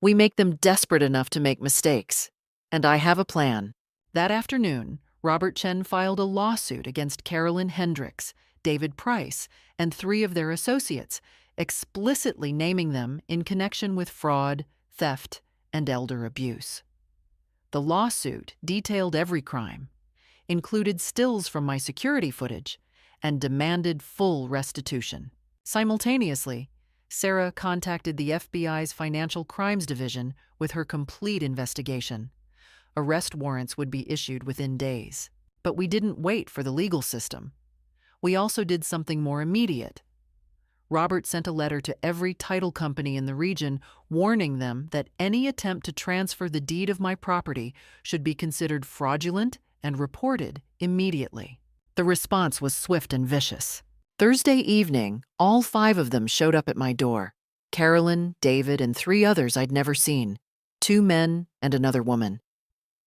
We make them desperate enough to make mistakes. And I have a plan. That afternoon, Robert Chen filed a lawsuit against Carolyn Hendricks, David Price, and 3 of their associates, explicitly naming them in connection with fraud, theft, and elder abuse. The lawsuit detailed every crime, included stills from my security footage, and demanded full restitution. Simultaneously, Sarah contacted the FBI's Financial Crimes Division with her complete investigation. Arrest warrants would be issued within days. But we didn't wait for the legal system. We also did something more immediate. Robert sent a letter to every title company in the region warning them that any attempt to transfer the deed of my property should be considered fraudulent and reported immediately. The response was swift and vicious. Thursday evening, all 5 of them showed up at my door. Carolyn, David, and 3 others I'd never seen. 2 men and another woman.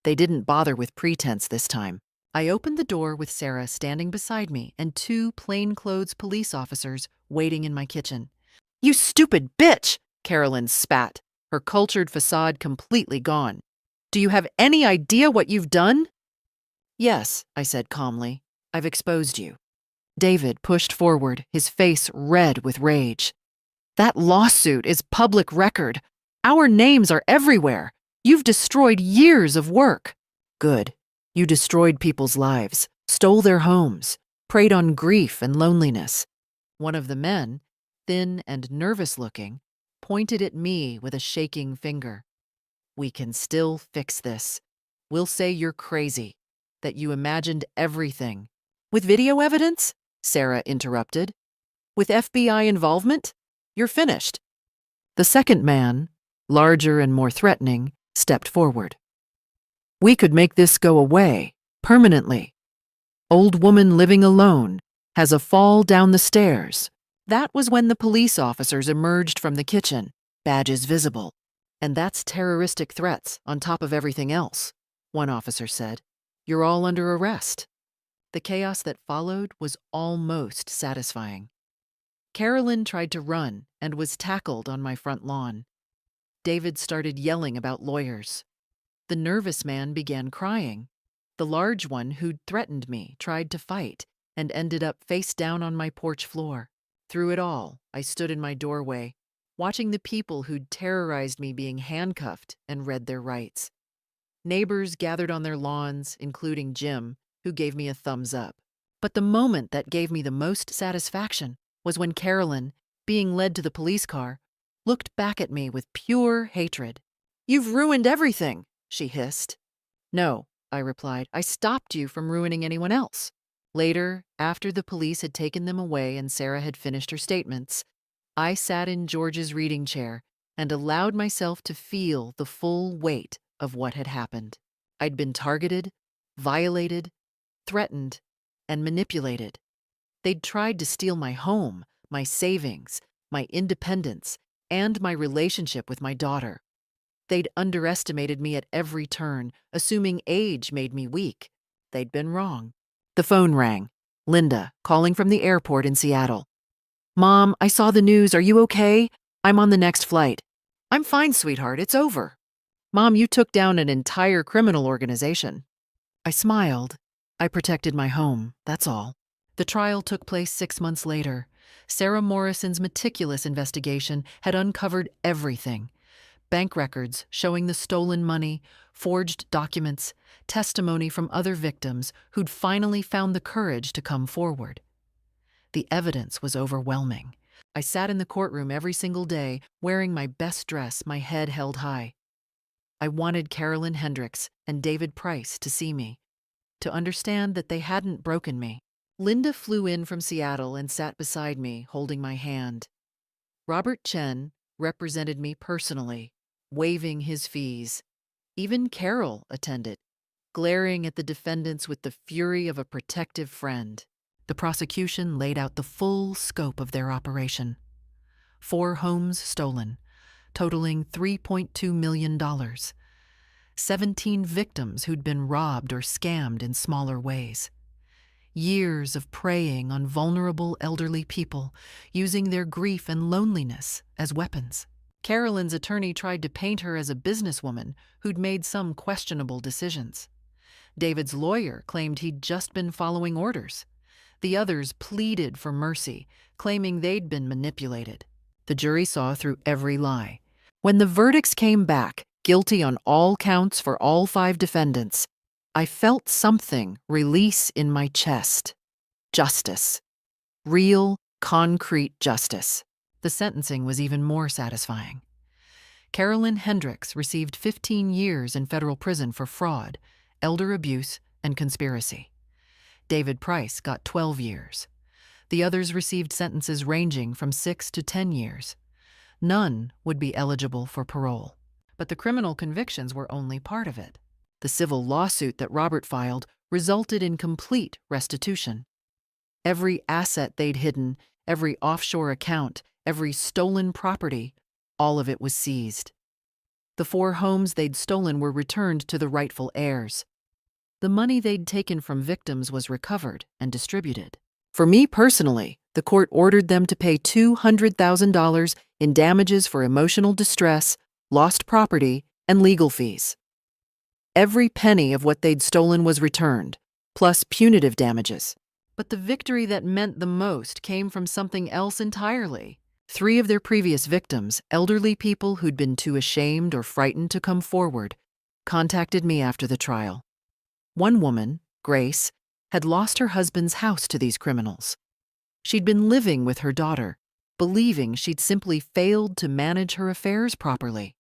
They didn't bother with pretense this time. I opened the door with Sarah standing beside me and 2 plainclothes police officers waiting in my kitchen. "You stupid bitch!" Carolyn spat, her cultured facade completely gone. "Do you have any idea what you've done?" "Yes," I said calmly. "I've exposed you." David pushed forward, his face red with rage. "That lawsuit is public record. Our names are everywhere. You've destroyed years of work." "Good. You destroyed people's lives, stole their homes, preyed on grief and loneliness." One of the men, thin and nervous-looking, pointed at me with a shaking finger. "We can still fix this. We'll say you're crazy, that you imagined everything." "With video evidence?" Sarah interrupted. "With FBI involvement? You're finished." The second man, larger and more threatening, stepped forward. "We could make this go away, permanently. Old woman living alone, has a fall down the stairs." That was when the police officers emerged from the kitchen, badges visible. "And that's terroristic threats on top of everything else," one officer said. "You're all under arrest." The chaos that followed was almost satisfying. Carolyn tried to run and was tackled on my front lawn. David started yelling about lawyers. The nervous man began crying. The large one who'd threatened me tried to fight and ended up face down on my porch floor. Through it all, I stood in my doorway, watching the people who'd terrorized me being handcuffed and read their rights. Neighbors gathered on their lawns, including Jim, who gave me a thumbs up. But the moment that gave me the most satisfaction was when Carolyn, being led to the police car, looked back at me with pure hatred. "You've ruined everything," she hissed. "No," I replied. "I stopped you from ruining anyone else." Later, after the police had taken them away and Sarah had finished her statements, I sat in George's reading chair and allowed myself to feel the full weight of what had happened. I'd been targeted, violated, threatened, and manipulated. They'd tried to steal my home, my savings, my independence, and my relationship with my daughter. They'd underestimated me at every turn, assuming age made me weak. They'd been wrong. The phone rang. Linda, calling from the airport in Seattle. "Mom, I saw the news. Are you okay? I'm on the next flight." "I'm fine, sweetheart. It's over." "Mom, you took down an entire criminal organization." I smiled. I protected my home, that's all. The trial took place 6 months later. Sarah Morrison's meticulous investigation had uncovered everything. Bank records showing the stolen money, forged documents, testimony from other victims who'd finally found the courage to come forward. The evidence was overwhelming. I sat in the courtroom every single day, wearing my best dress, my head held high. I wanted Carolyn Hendricks and David Price to see me, to understand that they hadn't broken me. Linda flew in from Seattle and sat beside me, holding my hand. Robert Chen represented me personally, waiving his fees. Even Carol attended, glaring at the defendants with the fury of a protective friend. The prosecution laid out the full scope of their operation. 4 homes stolen, totaling $3.2 million. 17 victims who'd been robbed or scammed in smaller ways. Years of preying on vulnerable elderly people, using their grief and loneliness as weapons. Carolyn's attorney tried to paint her as a businesswoman who'd made some questionable decisions. David's lawyer claimed he'd just been following orders. The others pleaded for mercy, claiming they'd been manipulated. The jury saw through every lie. When the verdicts came back, guilty on all counts for all 5 defendants, I felt something release in my chest. Justice. Real, concrete justice. The sentencing was even more satisfying. Carolyn Hendricks received 15 years in federal prison for fraud, elder abuse, and conspiracy. David Price got 12 years. The others received sentences ranging from 6 to 10 years. None would be eligible for parole. But the criminal convictions were only part of it. The civil lawsuit that Robert filed resulted in complete restitution. Every asset they'd hidden, every offshore account, every stolen property, all of it was seized. The 4 homes they'd stolen were returned to the rightful heirs. The money they'd taken from victims was recovered and distributed. For me personally, the court ordered them to pay $200,000 in damages for emotional distress, lost property, and legal fees. Every penny of what they'd stolen was returned, plus punitive damages. But the victory that meant the most came from something else entirely. 3 of their previous victims, elderly people who'd been too ashamed or frightened to come forward, contacted me after the trial. One woman, Grace, had lost her husband's house to these criminals. She'd been living with her daughter, believing she'd simply failed to manage her affairs properly.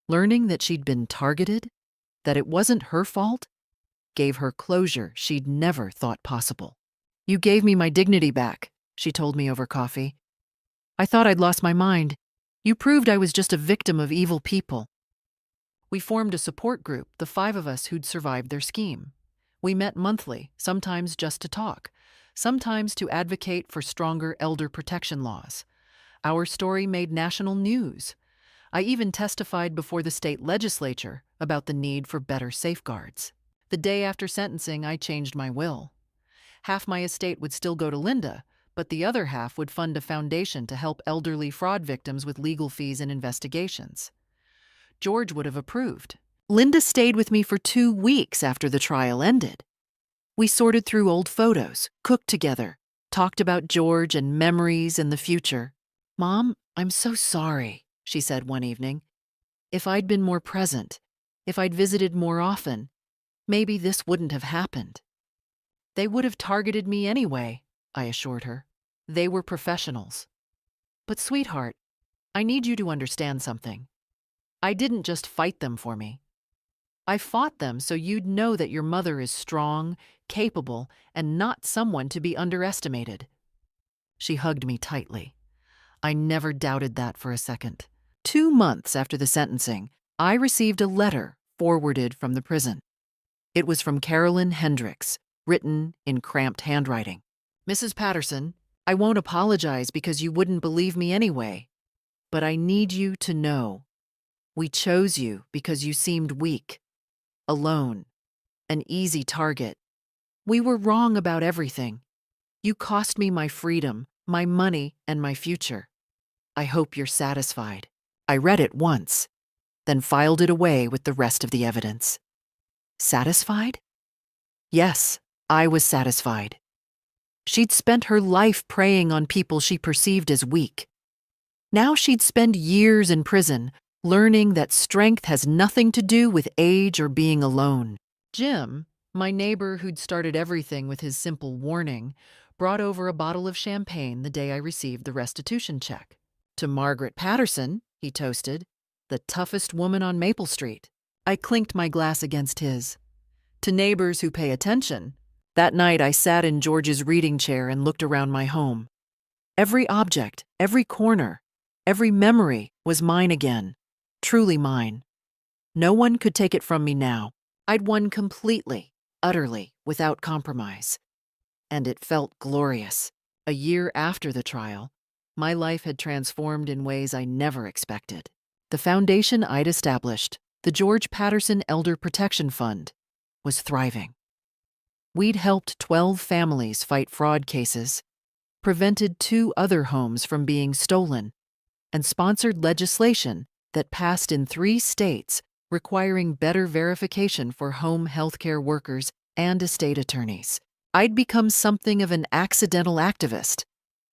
Learning that she'd been targeted, that it wasn't her fault, gave her closure she'd never thought possible. "You gave me my dignity back," she told me over coffee. "I thought I'd lost my mind. You proved I was just a victim of evil people." We formed a support group, the 5 of us who'd survived their scheme. We met monthly, sometimes just to talk, sometimes to advocate for stronger elder protection laws. Our story made national news. I even testified before the state legislature about the need for better safeguards. The day after sentencing, I changed my will. Half my estate would still go to Linda, but the other half would fund a foundation to help elderly fraud victims with legal fees and investigations. George would have approved. Linda stayed with me for 2 weeks after the trial ended. We sorted through old photos, cooked together, talked about George and memories and the future. "Mom, I'm so sorry," she said one evening. "If I'd been more present, If I'd visited more often, maybe this wouldn't have happened. They would have targeted me anyway, I assured her. They were professionals. But sweetheart, I need you to understand something. I didn't just fight them for me. I fought them so you'd know that your mother is strong, capable, and not someone to be underestimated. She hugged me tightly. I never doubted that for a second. 2 months after the sentencing, I received a letter forwarded from the prison. It was from Carolyn Hendricks, written in cramped handwriting. Mrs. Patterson, I won't apologize because you wouldn't believe me anyway, but I need you to know. We chose you because you seemed weak, alone, an easy target. We were wrong about everything. You cost me my freedom, my money, and my future. I hope you're satisfied. I read it once, then filed it away with the rest of the evidence. Satisfied? Yes, I was satisfied. She'd spent her life preying on people she perceived as weak. Now she'd spend years in prison, learning that strength has nothing to do with age or being alone. Jim, my neighbor who'd started everything with his simple warning, brought over a bottle of champagne the day I received the restitution check. To Margaret Patterson, he toasted, the toughest woman on Maple Street. I clinked my glass against his. To neighbors who pay attention, that night I sat in George's reading chair and looked around my home. Every object, every corner, every memory was mine again, truly mine. No one could take it from me now. I'd won completely, utterly, without compromise. And it felt glorious. A year after the trial, my life had transformed in ways I never expected. The foundation I'd established, the George Patterson Elder Protection Fund, was thriving. We'd helped 12 families fight fraud cases, prevented 2 other homes from being stolen, and sponsored legislation that passed in 3 states requiring better verification for home healthcare workers and estate attorneys. I'd become something of an accidental activist.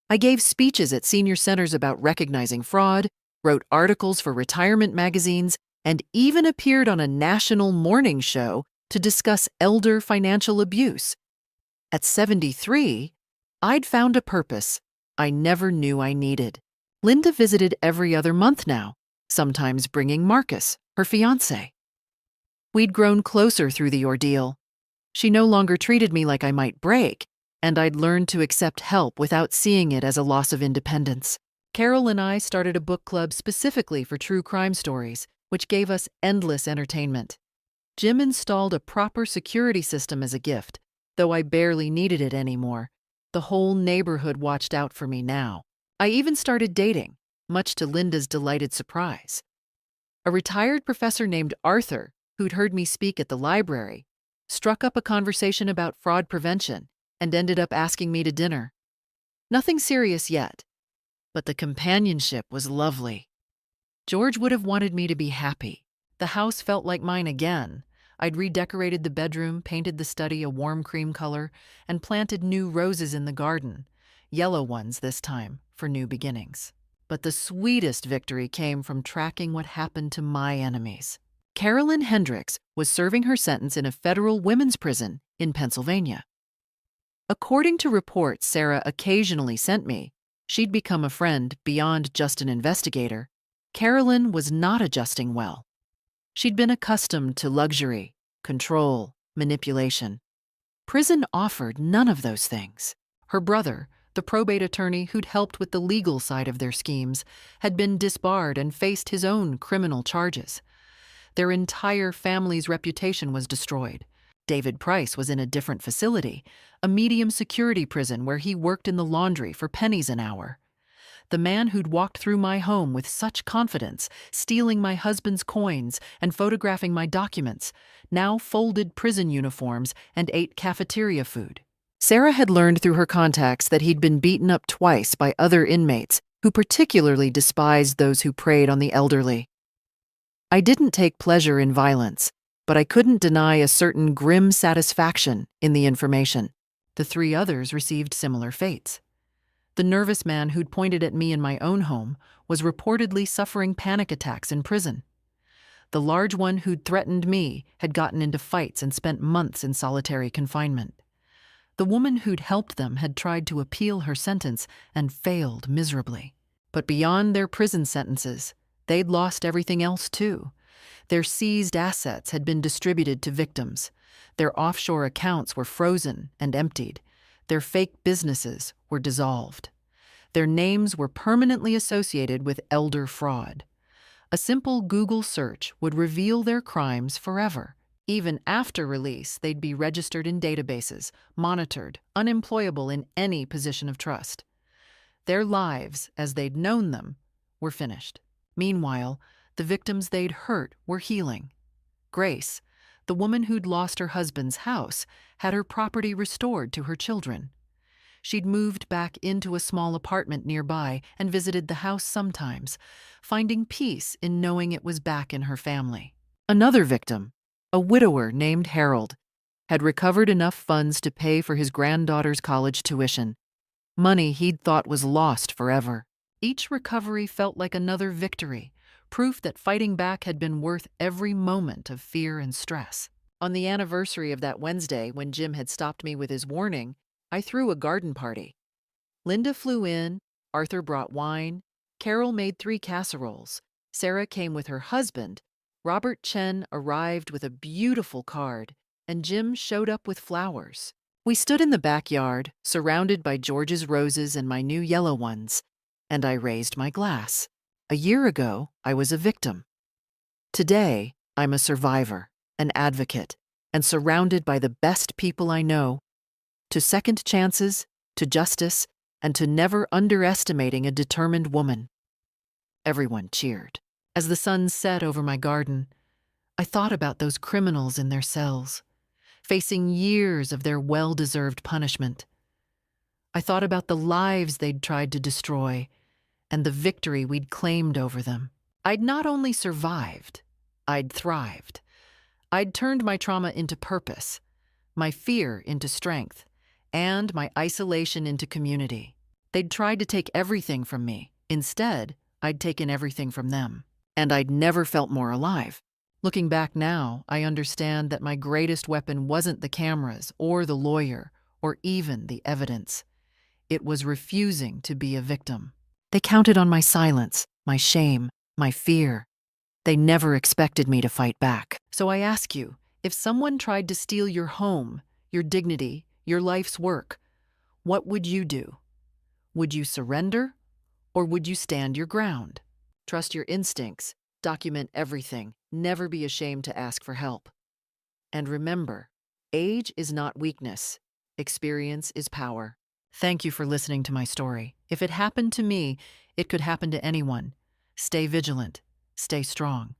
I gave speeches at senior centers about recognizing fraud, wrote articles for retirement magazines, and even appeared on a national morning show to discuss elder financial abuse. At 73, I'd found a purpose I never knew I needed. Linda visited every other month now, sometimes bringing Marcus, her fiancé. We'd grown closer through the ordeal. She no longer treated me like I might break, and I'd learned to accept help without seeing it as a loss of independence. Carol and I started a book club specifically for true crime stories, which gave us endless entertainment. Jim installed a proper security system as a gift, though I barely needed it anymore. The whole neighborhood watched out for me now. I even started dating, much to Linda's delighted surprise. A retired professor named Arthur, who'd heard me speak at the library, struck up a conversation about fraud prevention and ended up asking me to dinner. Nothing serious yet, but the companionship was lovely. George would have wanted me to be happy. The house felt like mine again. I'd redecorated the bedroom, painted the study a warm cream color, and planted new roses in the garden, yellow ones this time, for new beginnings. But the sweetest victory came from tracking what happened to my enemies. Carolyn Hendricks was serving her sentence in a federal women's prison in Pennsylvania. According to reports Sarah occasionally sent me, she'd become a friend beyond just an investigator. Carolyn was not adjusting well. She'd been accustomed to luxury, control, manipulation. Prison offered none of those things. Her brother, the probate attorney who'd helped with the legal side of their schemes, had been disbarred and faced his own criminal charges. Their entire family's reputation was destroyed. David Price was in a different facility, a medium security prison where he worked in the laundry for pennies an hour. The man who'd walked through my home with such confidence, stealing my husband's coins and photographing my documents, now folded prison uniforms and ate cafeteria food. Sarah had learned through her contacts that he'd been beaten up twice by other inmates who particularly despised those who preyed on the elderly. I didn't take pleasure in violence, but I couldn't deny a certain grim satisfaction in the information. The 3 others received similar fates. The nervous man who'd pointed at me in my own home was reportedly suffering panic attacks in prison. The large one who'd threatened me had gotten into fights and spent months in solitary confinement. The woman who'd helped them had tried to appeal her sentence and failed miserably. But beyond their prison sentences, they'd lost everything else too. Their seized assets had been distributed to victims. Their offshore accounts were frozen and emptied. Their fake businesses were dissolved. Their names were permanently associated with elder fraud. A simple Google search would reveal their crimes forever. Even after release, they'd be registered in databases, monitored, unemployable in any position of trust. Their lives, as they'd known them, were finished. Meanwhile, the victims they'd hurt were healing. Grace, the woman who'd lost her husband's house, had her property restored to her children. She'd moved back into a small apartment nearby and visited the house sometimes, finding peace in knowing it was back in her family. Another victim, a widower named Harold, had recovered enough funds to pay for his granddaughter's college tuition, money he'd thought was lost forever. Each recovery felt like another victory, proof that fighting back had been worth every moment of fear and stress. On the anniversary of that Wednesday when Jim had stopped me with his warning, I threw a garden party. Linda flew in, Arthur brought wine, Carol made 3 casseroles, Sarah came with her husband, Robert Chen arrived with a beautiful card, and Jim showed up with flowers. We stood in the backyard, surrounded by George's roses and my new yellow ones, and I raised my glass. A year ago, I was a victim. Today, I'm a survivor, an advocate, and surrounded by the best people I know. To second chances, to justice, and to never underestimating a determined woman. Everyone cheered. As the sun set over my garden, I thought about those criminals in their cells, facing years of their well-deserved punishment. I thought about the lives they'd tried to destroy and the victory we'd claimed over them. I'd not only survived, I'd thrived. I'd turned my trauma into purpose, my fear into strength, and my isolation into community. They'd tried to take everything from me. Instead, I'd taken everything from them. And I'd never felt more alive. Looking back now, I understand that my greatest weapon wasn't the cameras or the lawyer or even the evidence. It was refusing to be a victim. They counted on my silence, my shame, my fear. They never expected me to fight back. So I ask you, if someone tried to steal your home, your dignity, your life's work, what would you do? Would you surrender, or would you stand your ground? Trust your instincts, document everything, never be ashamed to ask for help. And remember, age is not weakness, experience is power. Thank you for listening to my story. If it happened to me, it could happen to anyone. Stay vigilant, stay strong.